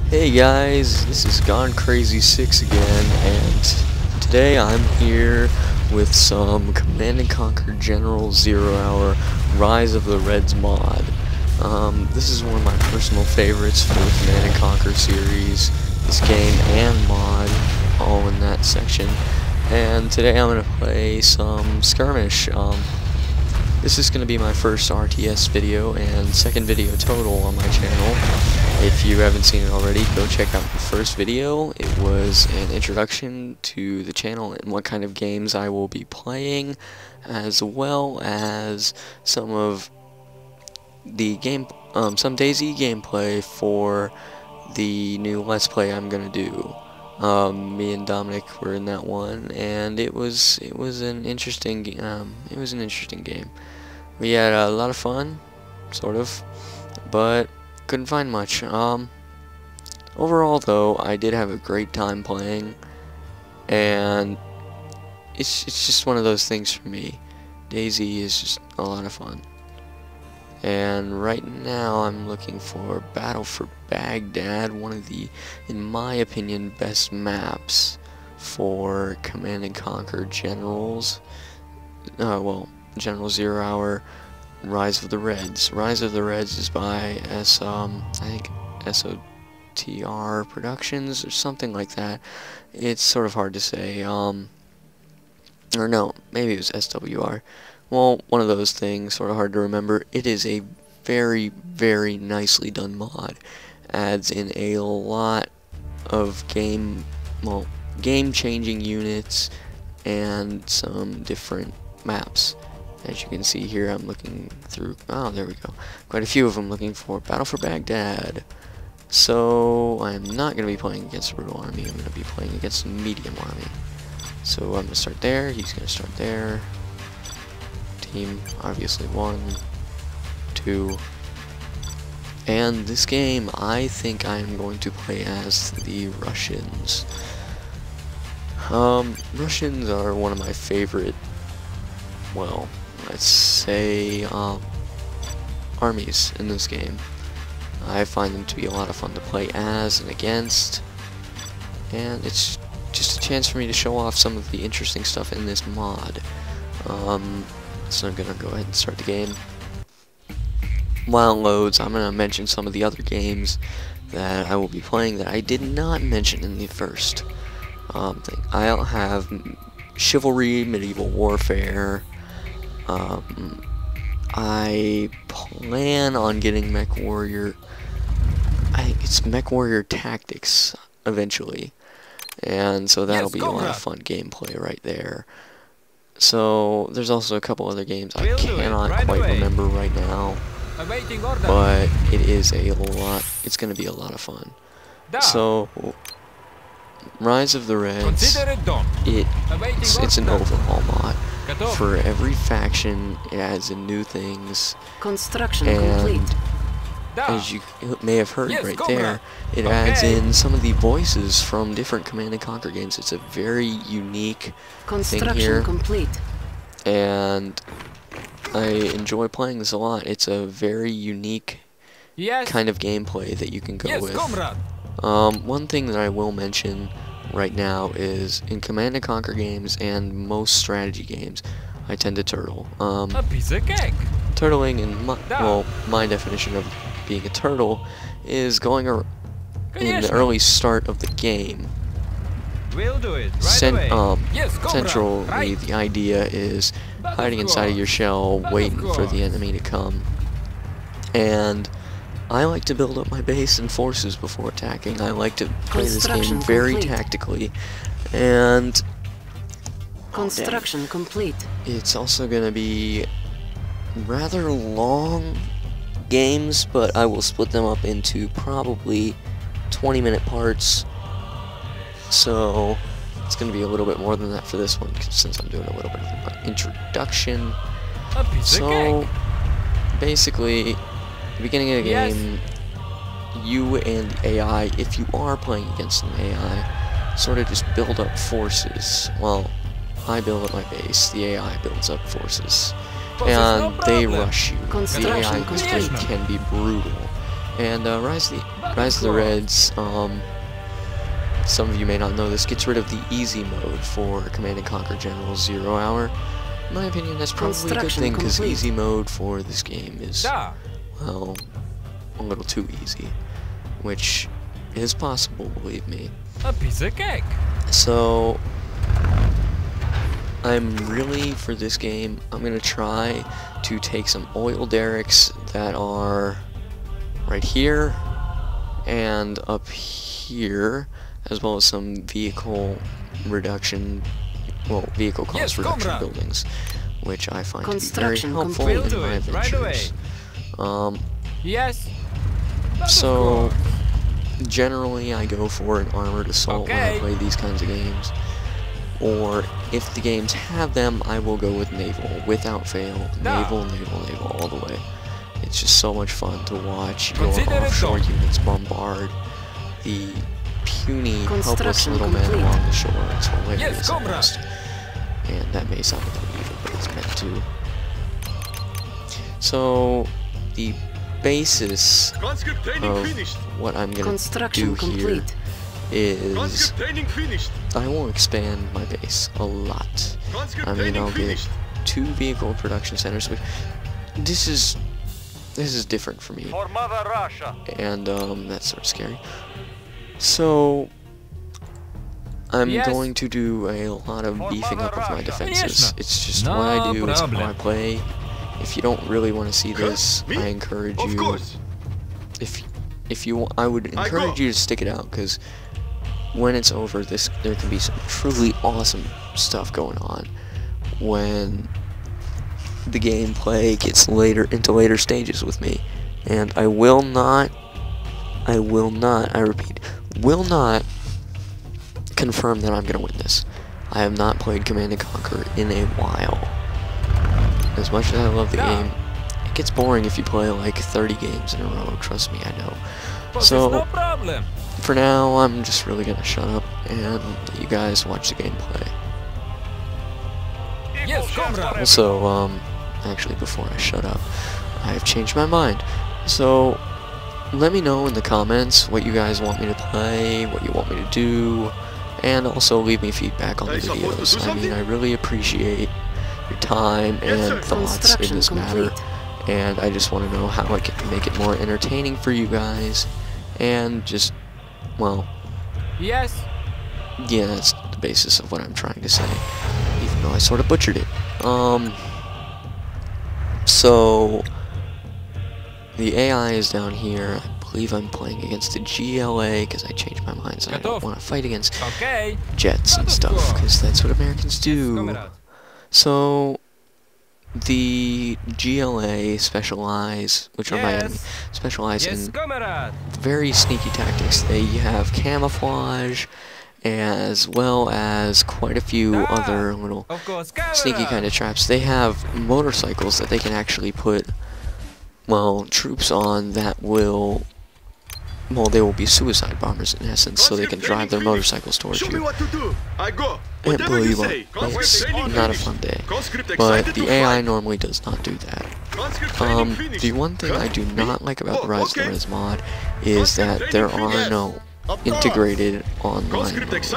Hey guys, this is Gone Crazy 6 again, and today I'm here with some Command & Conquer General Zero Hour Rise of the Reds mod. This is one of my personal favorites for the Command & Conquer series, this game and mod, all in that section. And today I'm going to play some skirmish. This is going to be my first RTS video and second video total on my channel. If you haven't seen it already, go check out the first video. It was an introduction to the channel and what kind of games I will be playing, as well as some of the some DayZ gameplay for the new Let's Play I'm gonna do. Me and Dominic were in that one, and it was an interesting game. We had a lot of fun, sort of, but couldn't find much. Overall though, I did have a great time playing, and it's just one of those things for me. DayZ is just a lot of fun. And right now I'm looking for Battle for Baghdad, one of the, in my opinion, best maps for Command & Conquer Generals. Well, General Zero Hour Rise of the Reds. Rise of the Reds is by I think SOTR Productions or something like that. It's sort of hard to say. Or no, maybe it was SWR. Well, one of those things, sort of hard to remember. It is a very, very nicely done mod. Adds in a lot of game-changing units and some different maps. As you can see here, I'm looking through, oh, there we go. Quite a few of them looking for Battle for Baghdad. So, I'm not going to be playing against a brutal army, I'm going to be playing against a medium army. So, I'm going to start there, he's going to start there. Team, obviously 1, 2, and this game I think I'm going to play as the Russians. Russians are one of my favorite, well, let's say, armies in this game. I find them to be a lot of fun to play as and against, and it's just a chance for me to show off some of the interesting stuff in this mod. So I'm gonna go ahead and start the game. While it loads, I'm gonna mention some of the other games that I will be playing that I did not mention in the first thing. I'll have Chivalry, Medieval Warfare. I plan on getting Mech Warrior. I think it's Mech Warrior Tactics eventually, and so that'll be a lot of fun gameplay right there. So, there's also a couple other games I cannot quite remember right now, but it is a lot, it's going to be a lot of fun. So, Rise of the Reds, it's an overhaul mod. For every faction, it adds in new things, Construction and complete. as you may have heard right there, it adds in some of the voices from different Command & Conquer games. It's a very unique thing here, complete. and I enjoy playing this a lot. It's a very unique kind of gameplay that you can go with. One thing that I will mention right now is in Command & Conquer games and most strategy games, I tend to turtle. A piece of cake. Turtling, in my definition of being a turtle, is going in the early start of the game. We'll do it right away. Centrally, the idea is hiding inside of your shell, waiting for the enemy to come. And I like to build up my base and forces before attacking. I like to play this game very tactically, and Construction complete. it's also going to be rather long games, but I will split them up into probably 20-minute parts, so it's going to be a little bit more than that for this one, since I'm doing a little bit of an introduction. So basically, at the beginning of the game, you and the AI, if you are playing against an AI, sort of just build up forces. Well, I build up my base, the AI builds up forces, and they rush you. The AI in this game can be brutal, And Rise of the Reds, some of you may not know this, gets rid of the easy mode for Command & Conquer General 0 Hour. In my opinion, that's probably a good thing, because easy mode for this game is, well, a little too easy. Which is possible, believe me. A piece of cake. So, I'm really, for this game, I'm going to try to take some oil derricks that are right here and up here, as well as some vehicle reduction, well, vehicle cost reduction buildings, which I find to be very helpful in my adventures. Yes. So, generally I go for an armored assault when I play these kinds of games. Or, if the games have them, I will go with naval, without fail. Naval, naval, naval, all the way. It's just so much fun to watch your offshore units bombard the puny, helpless little man along the shore. It's hilarious at best. And that may sound a little evil, but it's meant to. So, the basis of what I'm going to do here is I will expand my base a lot. I mean, I'll get 2 vehicle production centers, which this is different for me, and that's sort of scary. So I'm going to do a lot of beefing up of my defenses. It's just what I do, it's how I play. If you don't really want to see this, I encourage you. I would encourage you to stick it out, because when it's over, there can be some truly awesome stuff going on when the gameplay gets into later stages with me. And I repeat, will not confirm that I'm gonna win this. I have not played Command & Conquer in a while. As much as I love the game, it gets boring if you play like 30 games in a row, trust me, I know. So, for now, I'm just really gonna shut up and let you guys watch the gameplay. Also, actually, before I shut up, I have changed my mind. So, let me know in the comments what you guys want me to play, what you want me to do, and also leave me feedback on the videos. I mean, I really appreciate your time and thoughts in this matter, and I just want to know how I can make it more entertaining for you guys, and just, well, yeah, that's the basis of what I'm trying to say, even though I sort of butchered it. So, the AI is down here. I believe I'm playing against the GLA, because I changed my mind, so I don't want to fight against jets and stuff, because that's what Americans do. So, the GLA specialize, which are my enemy, specialize in very sneaky tactics. They have camouflage, as well as quite a few other little sneaky kind of traps. They have motorcycles that they can actually put, well, troops on that will, well, they will be suicide bombers in essence, so they can drive their motorcycls towards you. And believe me, it's not a fun day. But the AI normally does not do that. The one thing I do not like about the Rise of the Reds mod is that there are no integrated online modes,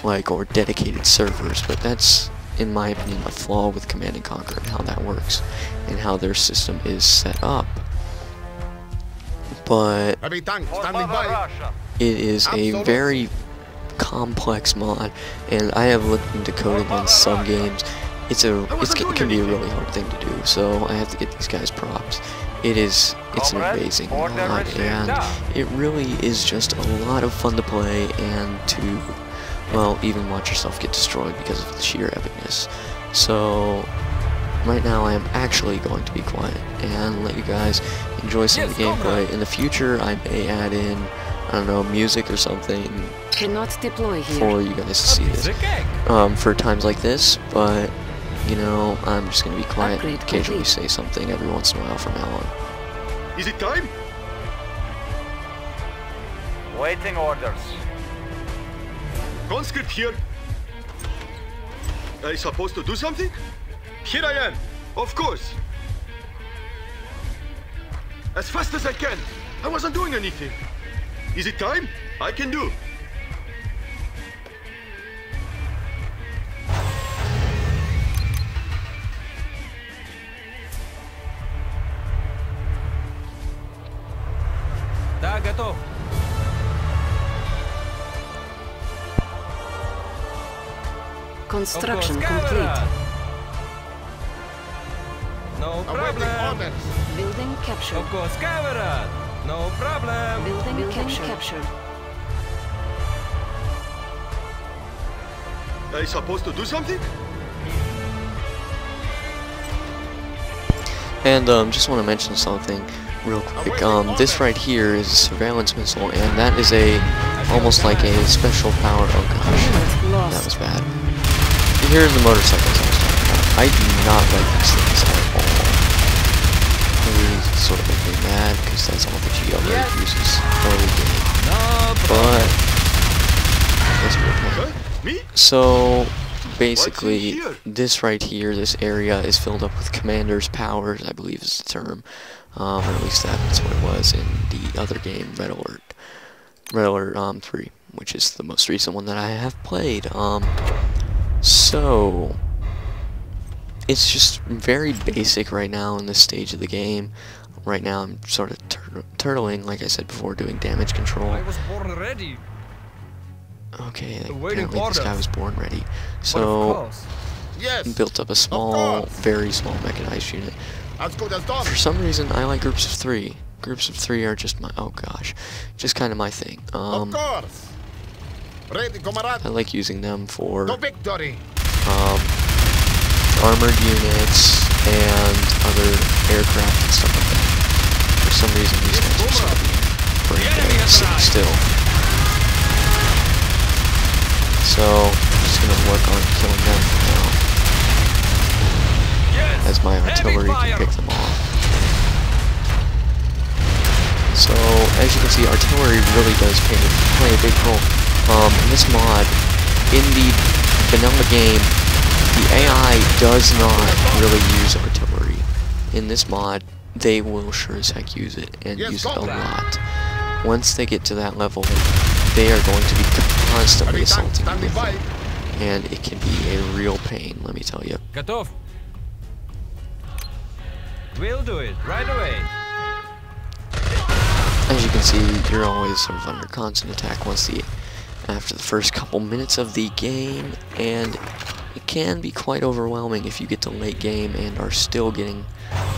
like, or dedicated servers, but that's, in my opinion, a flaw with Command & Conquer and how that works, and how their system is set up. But it is a very complex mod, and I have looked into coding on some games. It can be a really hard thing to do, so I have to get these guys props. It's an amazing mod, and it really is just a lot of fun to play and to, well, even watch yourself get destroyed because of the sheer epicness. So, right now I am actually going to be quiet and let you guys enjoy some of the gameplay. In the future, I may add in, I don't know, music or something for you guys to see this, for times like this, but, you know, I'm just going to be quiet and occasionally say something every once in a while from now on. Is it time? Waiting orders. Conscript here. Are you supposed to do something? Here I am. Of course. As fast as I can. I wasn't doing anything. Is it time? I can do. Да, готов. Construction complete. No problem. Building captured. Of course, camera. No problem. Building captured. Are you supposed to do something? And just want to mention something real quick. This right here is a surveillance missile, and that is almost like a special power. Oh gosh, that was bad. Here's the motorcycles I was talking about. I do not like these things at all. It really sort of make me mad because that's all the GLA uses early game. But I guess we're okay. So basically, this right here, this area is filled up with commander's powers, I believe is the term. Or at least that's what it was in the other game, Red Alert. Red Alert 3, which is the most recent one that I have played. So it's just very basic right now in this stage of the game. Right now I'm sort of turtling, like I said before, doing damage control. I was born ready. Okay, apparently this guy was born ready. But of So course. built up a small, very small mechanized unit. For some reason, I like groups of 3. Groups of 3 are just my, oh gosh, just kind of my thing. I like using them for armored units and other aircraft and stuff like that. For some reason, these guys are sort of sitting still. So I'm just gonna work on killing them for now, as my artillery can pick them off. So as you can see, artillery really does play a big role. In this mod, in the vanilla game, the AI does not really use artillery. In this mod, they will sure as heck use it, and use it a lot. Once they get to that level, they are going to be constantly assaulting you with them, and it can be a real pain, let me tell you. Готов. We'll do it right away. As you can see, you're always sort of under constant attack after the first couple minutes of the game, and it can be quite overwhelming if you get to late game and are still getting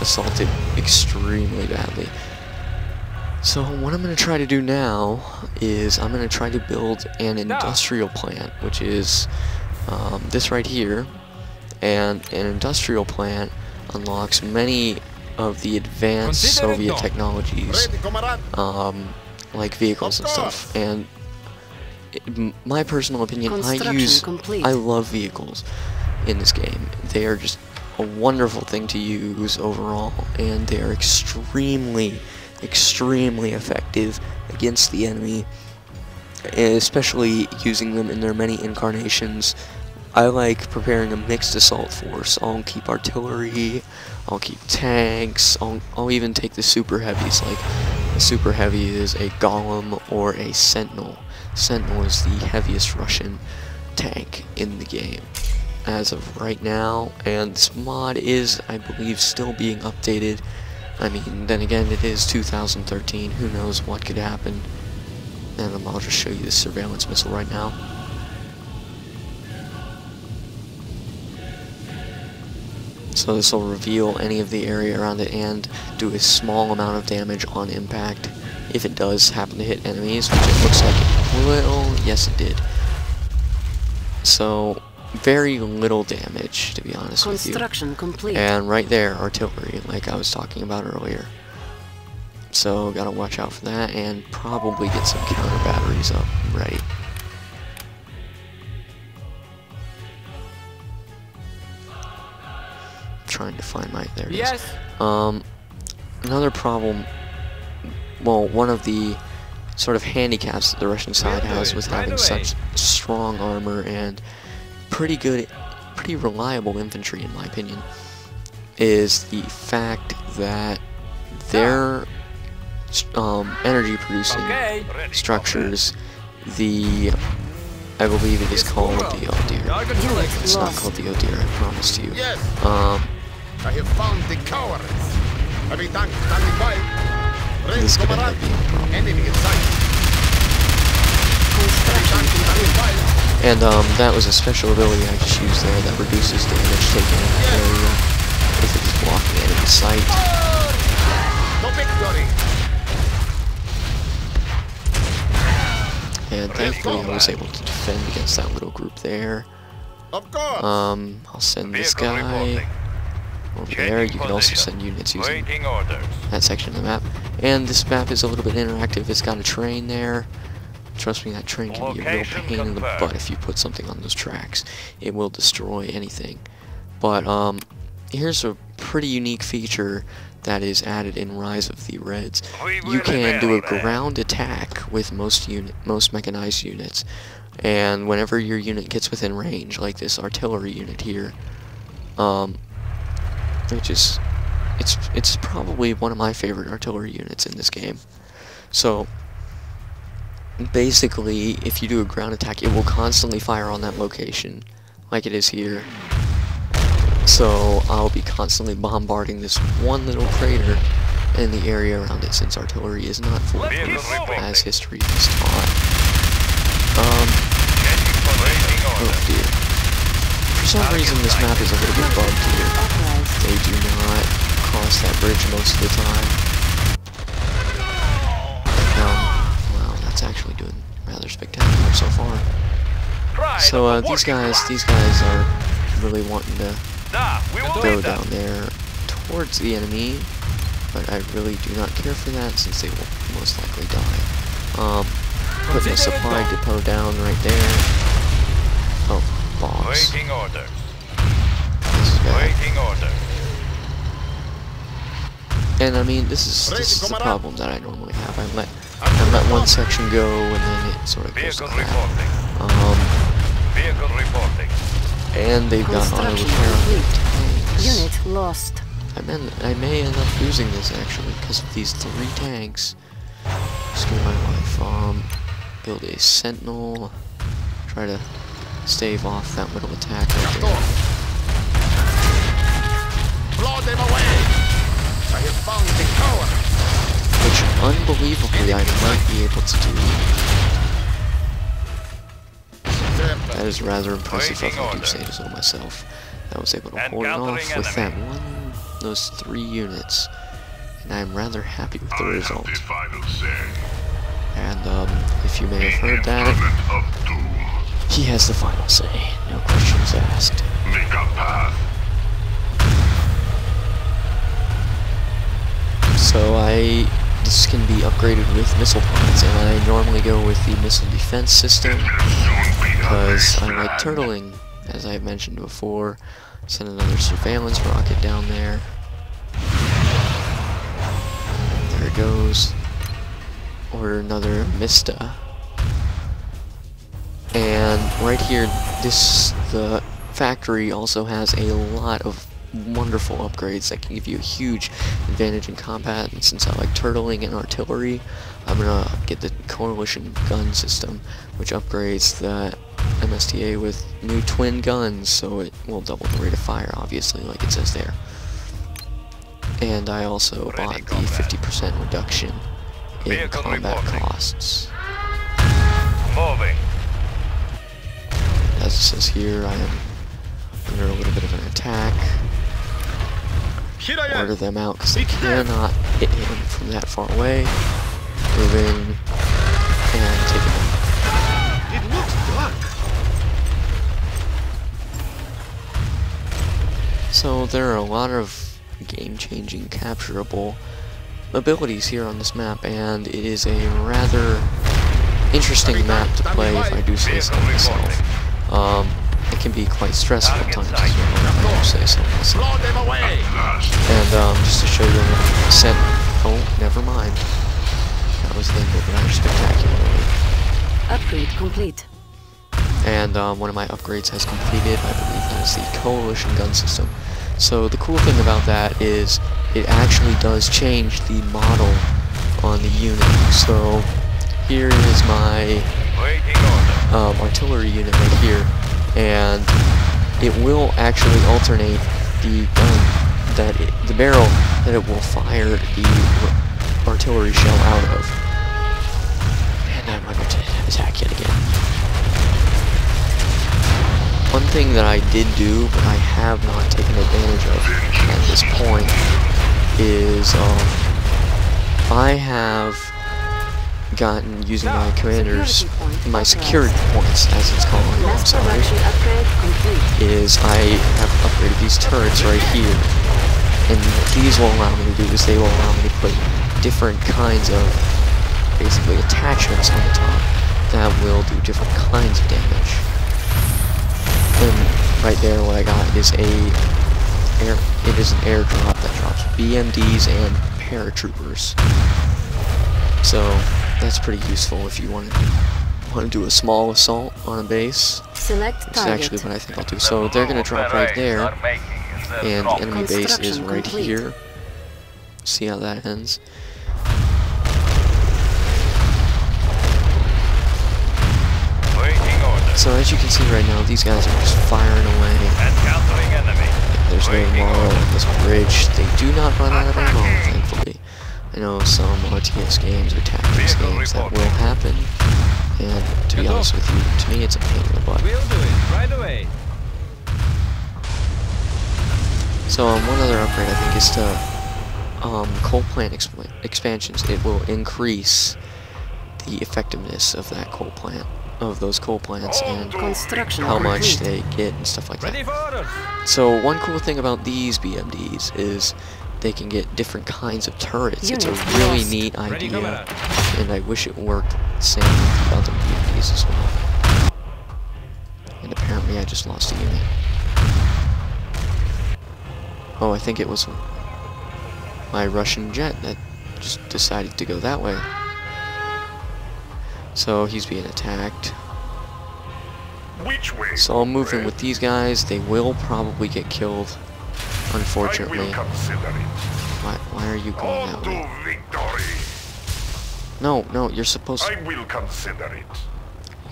assaulted extremely badly. So what I'm going to try to do now is I'm going to try to build an industrial plant, which is this right here, and an industrial plant unlocks many of the advanced Soviet technologies, like vehicles and stuff. And my personal opinion, I love vehicles in this game. They are just a wonderful thing to use overall, and they are extremely effective against the enemy, especially using them in their many incarnations. I like preparing a mixed assault force. I'll keep artillery, I'll keep tanks, I'll even take the super heavies. Like, a super heavy is a golem or a sentinel. Sentinel is the heaviest Russian tank in the game as of right now, and this mod is, I believe, still being updated. I mean, then again, it is 2013, who knows what could happen. And I'll just show you this surveillance missile right now. So this will reveal any of the area around it and do a small amount of damage on impact if it does happen to hit enemies, which it looks like it will. Yes, it did. So very little damage, to be honest with you. Construction complete. And right there, artillery, like I was talking about earlier. So gotta watch out for that, and probably get some counter batteries up and ready. Trying to find my, there it is. Another problem, well, one of the sort of handicaps that the Russian side has with having such strong armor and pretty reliable infantry, in my opinion, is the fact that their energy producing Okay. structures. I believe it is called the oh dear. Unit It's not lost. called the oh dear, I promise to you. Yes, Um, I have found the cowards. Heavy tank standing by. this Reds could end Soviet up being a problem. enemy in sight. Construction Tank standing complete. by. And that was a special ability I just used there that reduces damage taken in that area if it is blocking enemy sight. To victory. And thankfully I was able to defend against that little group there. Of course. I'll send this guy over there. You can also send units using Waiting orders. that section of the map. And this map is a little bit interactive. It's got a train there. Trust me, that train can be a real Location pain in the confirmed. butt if you put something on those tracks. It will destroy anything. But here's a pretty unique feature that is added in Rise of the Reds. You can do a ground attack with most mechanized units, and whenever your unit gets within range, like this artillery unit here, which is it's probably one of my favorite artillery units in this game. So basically, if you do a ground attack, it will constantly fire on that location, like it is here. So I'll be constantly bombarding this one little crater and the area around it, since artillery is not foolproof, as history has taught. Oh dear. For some reason this map is a little bit bugged here. Authorized. They do not cross that bridge most of the time. Wow, that's actually doing rather spectacular so far. So these guys are really wanting to go down there towards the enemy, but I really do not care for that, since they will most likely die. Putting a supply depot down right there. Oh, boss. Waiting orders. This is bad. Waiting orders. And I mean, this is the problem that I normally have. I let one section go, and then it sort of goes to Vehicle crap. reporting. Vehicle reporting. And they've got auto Construction repair on their complete. tanks. Unit lost. I may end up losing this actually because of these 3 tanks. Screw my life. Build a sentinel. Try to stave off that little attack right there. Blow them away. I have found the cowards. Which, unbelievably, I might be able to do. That is rather impressive if I do say so myself. I was able to hold it off with that those 3 units, and I'm rather happy with the result. And if you may have heard that, he has the final say. No questions asked. Make a path. So this can be upgraded with missile pods, and I normally go with the missile defense system because I like turtling, as I mentioned before. Send another surveillance rocket down there. There it goes. Order another Mista. And right here, the factory also has a lot of wonderful upgrades that can give you a huge advantage in combat, and since I like turtling and artillery, I'm gonna get the coalition gun system, which upgrades the MSTA with new twin guns, so it will double the rate of fire, obviously, like it says there. And I also bought the 50% reduction in combat costs. Moving. As it says here, I am under a little bit of an attack. Here I Order am. them out because they cannot hit him from that far away. Move in and take him out. It looks dark. So there are a lot of game-changing, capturable abilities here on this map, and it is a rather interesting map to play, if I do say so myself. It can be quite stressful at times as well, if I do say so myself. Blow them away. And just to show you a set. Oh, never mind. That was then rather spectacularly. Upgrade complete. And one of my upgrades has completed. I believe that is the coalition gun system. So the cool thing about that is it actually does change the model on the unit. So here is my Waiting order. artillery unit right here, and it will actually alternate the gun the barrel that it will fire the artillery shell out of. And I'm under attack yet again. One thing that I did do, but I have not taken advantage of at this point, is I have gotten using my commanders, my security points, as it's called, I'm sorry, is I have upgraded these turrets right here. And what these will allow me to do is they will allow me to put different kinds of, basically, attachments on the top that will do different kinds of damage. And right there, what I got is it is an airdrop that drops BMDs and paratroopers. So that's pretty useful if you want to do a small assault on a base. Select Which is target. actually what I think I'll do. So they're gonna drop right there, and the enemy base is Construction right complete. here. See how that ends. Waiting order. So as you can see right now, these guys are just firing away. Encountering enemy. There's no Waiting ammo order. on this bridge. They do not run out of ammo, thankfully. I know some RTS games or tactics games that will happen, and to be honest with you, to me it's a pain in the butt. We'll do it right away. So one other upgrade I think is to coal plant expansions. It will increase the effectiveness of that coal plant, of those coal plants, and Construction how much complete. they get and stuff like Ready that. for orders. So one cool thing about these BMDs is they can get different kinds of turrets. It's a Unit really lost. neat Ready, idea, comrade. and I wish it worked the same with the other BMDs as well. And apparently I just lost a unit. Oh, I think it was my Russian jet that just decided to go that way. So he's being attacked. Which way? So I'll move in with these guys. They will probably get killed, unfortunately. I will consider it. Why are you going On that to way? victory. No, you're supposed to. I will consider it.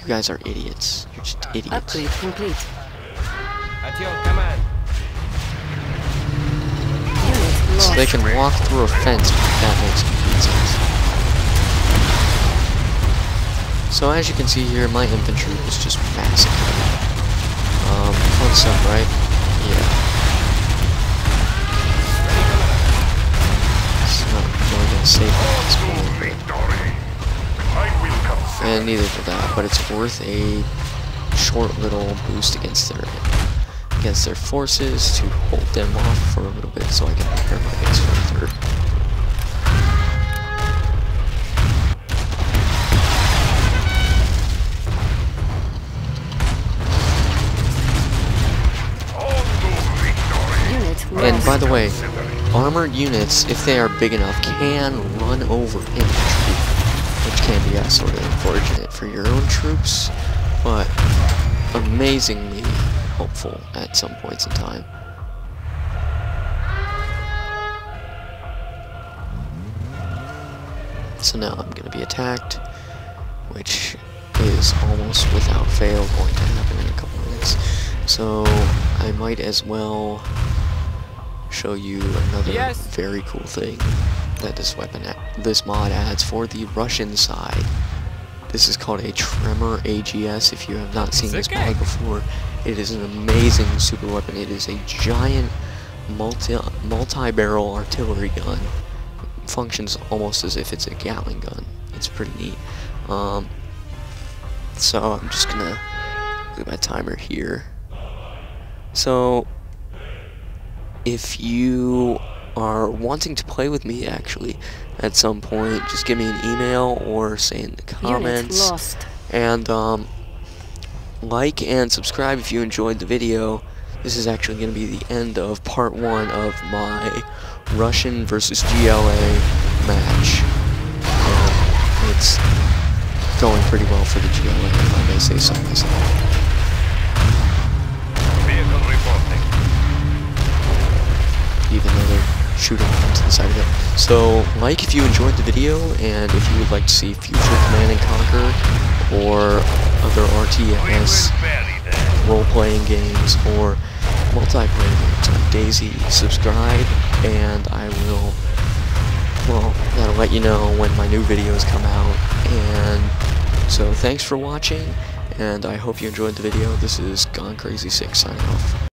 You guys are idiots. You're just idiots. Upgrade complete. At your command. Unit So lost. they can walk through a fence, that makes complete sense. So as you can see here, my infantry is just massive. Close up, right? Yeah. It's not really gonna save me at this point, but Victory. I will consider and neither did that, but it's worth a short little boost against their forces to hold them off for a little bit so I can prepare my base further. Unit lost. And by the way, armored units, if they are big enough, can run over infantry, which can be sort of unfortunate for your own troops, but amazingly helpful at some points in time. So now I'm going to be attacked, which is almost without fail going to happen in a couple minutes. So I might as well show you another Yes. very cool thing that this mod adds for the Russian side. This is called a Tremor AGS. If you have not seen this Okay. mod before, it is an amazing super weapon. It is a giant multi-barrel artillery gun. Functions almost as if it's a Gatling gun. It's pretty neat. So I'm just gonna look at my timer here. So if you are wanting to play with me actually at some point, just give me an email or say in the Unit comments. lost. And like and subscribe if you enjoyed the video. This is actually going to be the end of part 1 of my Russian versus GLA match. It's going pretty well for the GLA, if I may say so myself. Vehicle reporting. Even though they're shooting into the side of it. So, like if you enjoyed the video, and if you would like to see future Command & Conquer or other RTS role-playing games or multiplayer games like Daisy, subscribe, and I will, well, that'll let you know when my new videos come out. And so, thanks for watching, and I hope you enjoyed the video. This is Gone Crazy 6 signing off.